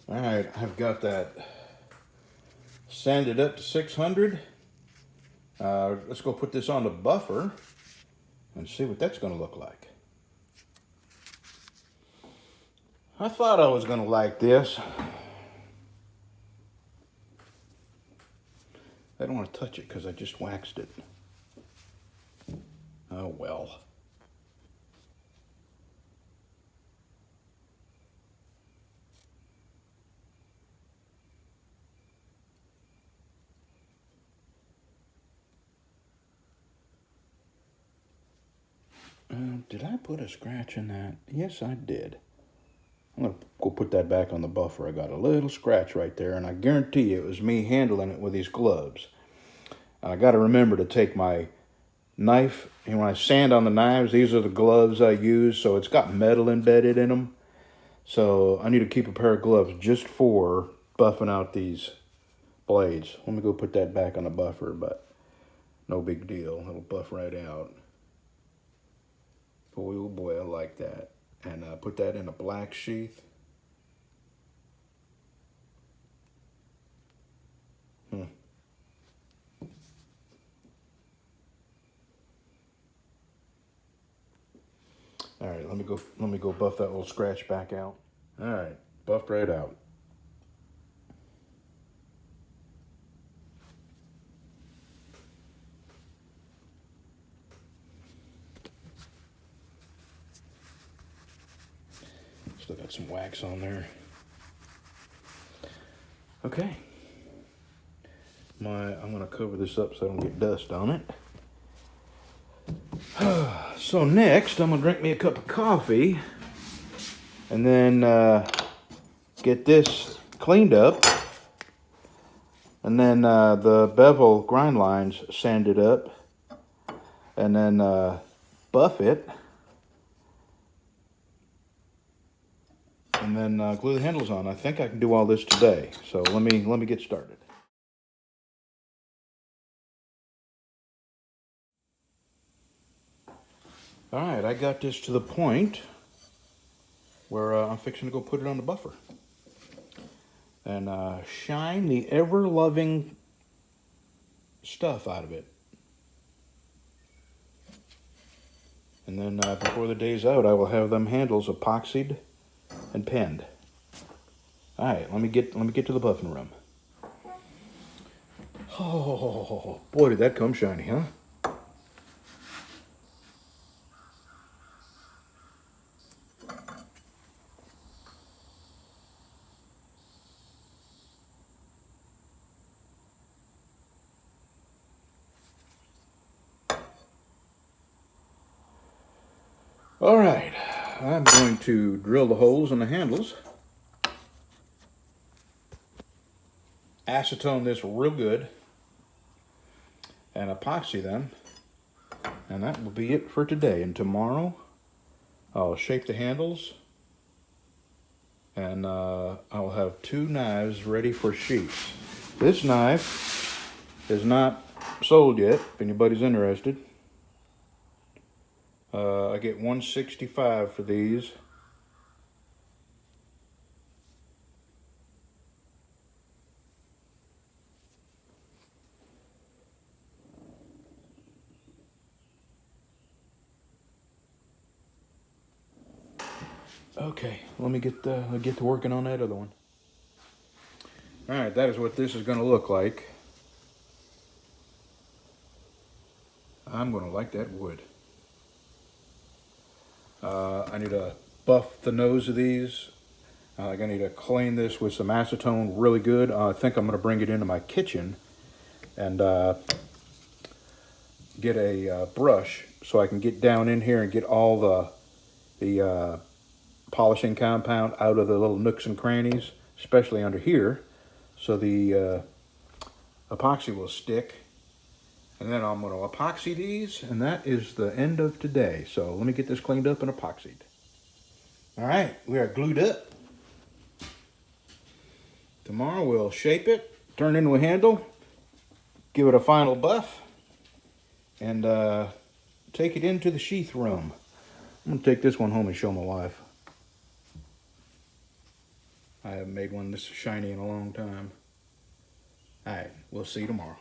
All right, I've got that sanded up to 600. Let's go put this on the buffer and see what that's going to look like. I thought I was going to like this. I don't want to touch it because I just waxed it. Oh well. Did I put a scratch in that? Yes, I did. I'm going to go put that back on the buffer. I got a little scratch right there, and I guarantee you it was me handling it with these gloves. And I got to remember to take my knife, and when I sand on the knives, these are the gloves I use, so it's got metal embedded in them. So I need to keep a pair of gloves just for buffing out these blades. Let me go put that back on the buffer, but no big deal. It'll buff right out. Boy, oh boy, I like that. And put that in a black sheath. All right, let me go buff that little scratch back out. All right, buffed right out. Still got some wax on there. Okay. I'm gonna cover this up so I don't get dust on it. So next, I'm gonna drink me a cup of coffee, and then get this cleaned up, and then the bevel grind lines sanded up, and then buff it, and then glue the handles on. I think I can do all this today. So let me get started. All right, I got this to the point where I'm fixing to go put it on the buffer and shine the ever-loving stuff out of it. And then before the day's out, I will have them handles epoxied and penned. All right, let me get to the buffing room. Oh boy, did that come shiny, huh? All right, I'm going to drill the holes in the handles. Acetone this real good and epoxy them, and that will be it for today. And tomorrow I'll shape the handles, and I'll have 2 knives ready for sheaths. This knife is not sold yet if anybody's interested. I get $165 for these. Okay, let me get to working on that other one. All right, that is what this is going to look like. I'm going to like that wood. I need to buff the nose of these. I need to clean this with some acetone really good. I think I'm going to bring it into my kitchen and get a brush so I can get down in here and get all the polishing compound out of the little nooks and crannies, especially under here, so the epoxy will stick. And then I'm going to epoxy these, and that is the end of today. So let me get this cleaned up and epoxied. All right, we are glued up. Tomorrow we'll shape it, turn it into a handle, give it a final buff, and take it into the sheath room. I'm going to take this one home and show my wife. I haven't made one this shiny in a long time. Alright, we'll see you tomorrow.